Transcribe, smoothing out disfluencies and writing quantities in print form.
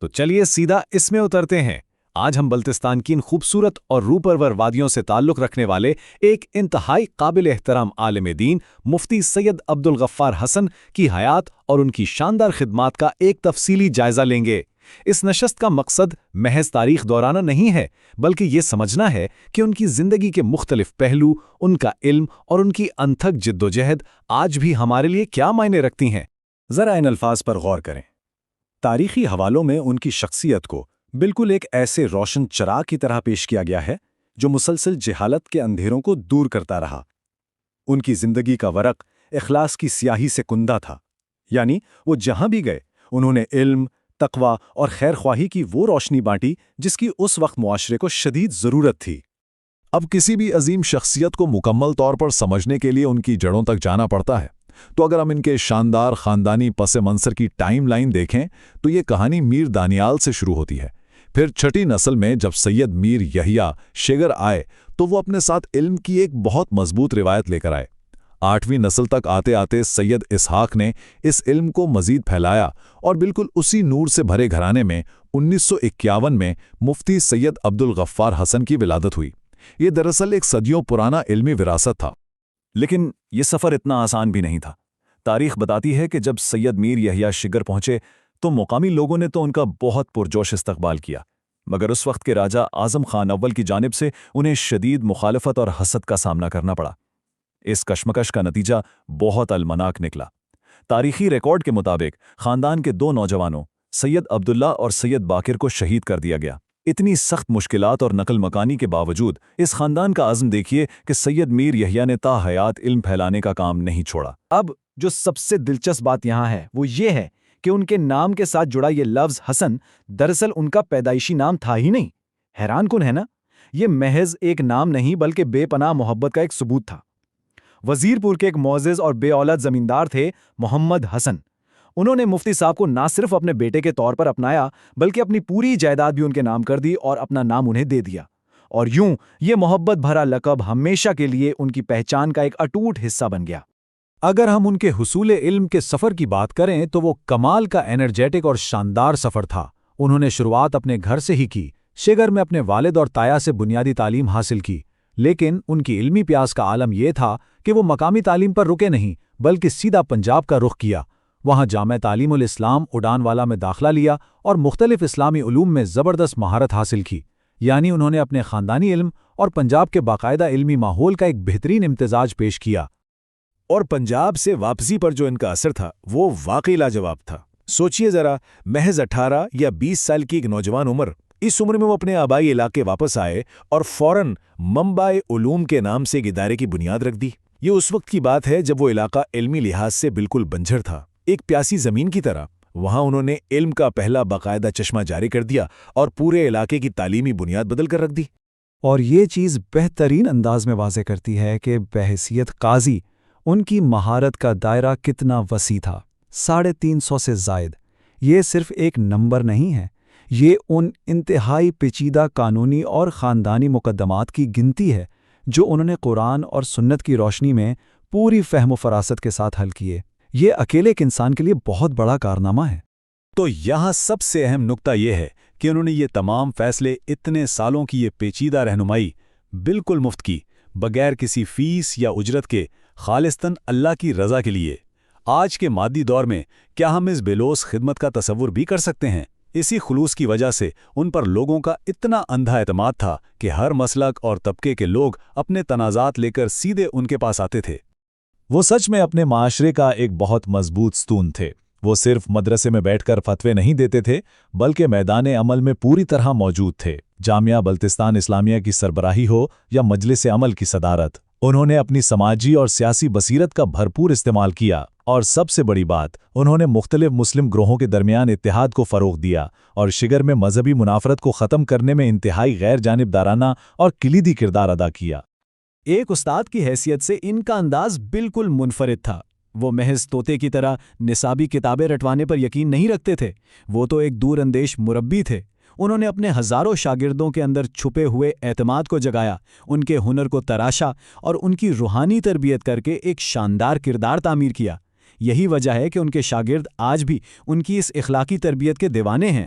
تو چلیے سیدھا اس میں اترتے ہیں۔ آج ہم بلتستان کی ان خوبصورت اور روپرور وادیوں سے تعلق رکھنے والے ایک انتہائی قابل احترام عالم دین مفتی سید عبدالغفار حسن کی حیات اور ان کی شاندار خدمات کا ایک تفصیلی جائزہ لیں گے۔ اس نشست کا مقصد محض تاریخ دورانہ نہیں ہے، بلکہ یہ سمجھنا ہے کہ ان کی زندگی کے مختلف پہلو، ان کا علم اور ان کی انتھک جدوجہد آج بھی ہمارے لیے کیا معنی رکھتی ہیں۔ ذرا ان الفاظ پر غور کریں۔ تاریخی حوالوں میں ان کی شخصیت کو بالکل ایک ایسے روشن چراغ کی طرح پیش کیا گیا ہے جو مسلسل جہالت کے اندھیروں کو دور کرتا رہا۔ ان کی زندگی کا ورق اخلاص کی سیاہی سے کندہ تھا، یعنی وہ جہاں بھی گئے انہوں نے علم، تقوی اور خیر خواہی کی وہ روشنی بانٹی جس کی اس وقت معاشرے کو شدید ضرورت تھی۔ اب کسی بھی عظیم شخصیت کو مکمل طور پر سمجھنے کے لیے ان کی جڑوں تک جانا پڑتا ہے، تو اگر ہم ان کے شاندار خاندانی پس منظر کی ٹائم لائن دیکھیں تو یہ کہانی میر دانیال سے شروع ہوتی ہے۔ پھر چھٹی نسل میں جب سید میر یحییٰ شیگر آئے تو وہ اپنے ساتھ علم کی ایک بہت مضبوط روایت لے کر آئے۔ 8ویں نسل تک آتے آتے سید اسحاق نے اس علم کو مزید پھیلایا اور بالکل اسی نور سے بھرے گھرانے میں 1951 میں مفتی سید عبدالغفار حسن کی ولادت ہوئی۔ یہ دراصل ایک صدیوں پرانا علمی وراثت تھا۔ لیکن یہ سفر اتنا آسان بھی نہیں تھا۔ تاریخ بتاتی ہے کہ جب سید میر یحییٰ شگر پہنچے تو مقامی لوگوں نے تو ان کا بہت پرجوش استقبال کیا، مگر اس وقت کے راجہ اعظم خان اول کی جانب سے انہیں شدید مخالفت اور حسد کا سامنا کرنا پڑا۔ اس کشمکش کا نتیجہ بہت المناک نکلا۔ تاریخی ریکارڈ کے مطابق خاندان کے 2 نوجوانوں سید عبداللہ اور سید باقر کو شہید کر دیا گیا۔ اتنی سخت مشکلات اور نقل مکانی کے باوجود اس خاندان کا عزم دیکھیے کہ سید میر یحییٰ نے تا حیات علم پھیلانے کا کام نہیں چھوڑا۔ اب جو سب سے دلچسپ بات یہاں ہے وہ یہ ہے کہ ان کے نام کے ساتھ جڑا یہ لفظ حسن دراصل ان کا پیدائشی نام تھا ہی نہیں۔ حیران کن ہے نا؟ یہ محض ایک نام نہیں بلکہ بے پناہ محبت کا ایک ثبوت تھا۔ وزیر پور کے ایک معزز اور بے اولاد زمیندار تھے محمد حسن۔ انہوں نے مفتی صاحب کو نہ صرف اپنے بیٹے کے طور پر اپنایا بلکہ اپنی پوری جائیداد بھی ان کے نام کر دی اور اپنا نام انہیں دے دیا، اور یوں یہ محبت بھرا لقب ہمیشہ کے لیے ان کی پہچان کا ایک اٹوٹ حصہ بن گیا۔ اگر ہم ان کے حصول علم کے سفر کی بات کریں تو وہ کمال کا انرجیٹک اور شاندار سفر تھا۔ انہوں نے شروعات اپنے گھر سے ہی کی، شیگر میں اپنے والد اور تایا سے بنیادی تعلیم حاصل کی، لیکن ان کی علمی پیاس کا عالم یہ تھا کہ وہ مقامی تعلیم پر رکے نہیں بلکہ سیدھا پنجاب کا رخ کیا۔ وہاں جامع تعلیم الاسلام اڈان والا میں داخلہ لیا اور مختلف اسلامی علوم میں زبردست مہارت حاصل کی، یعنی انہوں نے اپنے خاندانی علم اور پنجاب کے باقاعدہ علمی ماحول کا ایک بہترین امتزاج پیش کیا۔ اور پنجاب سے واپسی پر جو ان کا اثر تھا وہ واقعی لاجواب تھا۔ سوچئے ذرا، محض 18 یا 20 سال کی ایک نوجوان عمر، اس عمر میں وہ اپنے آبائی علاقے واپس آئے اور فوراً منبع علوم کے نام سے ایک ادارے کی بنیاد رکھ دی۔ یہ اس وقت کی بات ہے جب وہ علاقہ علمی لحاظ سے بالکل بنجر تھا، ایک پیاسی زمین کی طرح۔ وہاں انہوں نے علم کا پہلا باقاعدہ چشمہ جاری کر دیا اور پورے علاقے کی تعلیمی بنیاد بدل کر رکھ دی۔ اور یہ چیز بہترین انداز میں واضح کرتی ہے کہ بحیثیت قاضی ان کی مہارت کا دائرہ کتنا وسیع تھا۔ 350 سے زائد۔ یہ صرف ایک نمبر نہیں ہے، یہ ان انتہائی پیچیدہ قانونی اور خاندانی مقدمات کی گنتی ہے جو انہوں نے قرآن اور سنت کی روشنی میں پوری فہم و فراست کے ساتھ حل کیے۔ یہ اکیلے ایک انسان کے لیے بہت بڑا کارنامہ ہے۔ تو یہاں سب سے اہم نکتہ یہ ہے کہ انہوں نے یہ تمام فیصلے، اتنے سالوں کی یہ پیچیدہ رہنمائی بالکل مفت کی، بغیر کسی فیس یا اجرت کے، خالصتاً اللہ کی رضا کے لیے۔ آج کے مادی دور میں کیا ہم اس بےلوث خدمت کا تصور بھی کر سکتے ہیں؟ اسی خلوص کی وجہ سے ان پر لوگوں کا اتنا اندھا اعتماد تھا کہ ہر مسلک اور طبقے کے لوگ اپنے تنازعات لے کر سیدھے ان کے پاس آتے تھے۔ وہ سچ میں اپنے معاشرے کا ایک بہت مضبوط ستون تھے۔ وہ صرف مدرسے میں بیٹھ کر فتوے نہیں دیتے تھے بلکہ میدان عمل میں پوری طرح موجود تھے۔ جامعہ بلتستان اسلامیہ کی سربراہی ہو یا مجلس عمل کی صدارت، انہوں نے اپنی سماجی اور سیاسی بصیرت کا بھرپور استعمال کیا، اور سب سے بڑی بات، انہوں نے مختلف مسلم گروہوں کے درمیان اتحاد کو فروغ دیا اور شگر میں مذہبی منافرت کو ختم کرنے میں انتہائی غیر جانبدارانہ اور کلیدی کردار ادا کیا۔ ایک استاد کی حیثیت سے ان کا انداز بالکل منفرد تھا۔ وہ محض طوطے کی طرح نصابی کتابیں رٹوانے پر یقین نہیں رکھتے تھے، وہ تو ایک دور اندیش مربی تھے۔ انہوں نے اپنے ہزاروں شاگردوں کے اندر چھپے ہوئے اعتماد کو جگایا، ان کے ہنر کو تراشا اور ان کی روحانی تربیت کر کے ایک شاندار کردار تعمیر کیا۔ یہی وجہ ہے کہ ان کے شاگرد آج بھی ان کی اس اخلاقی تربیت کے دیوانے ہیں۔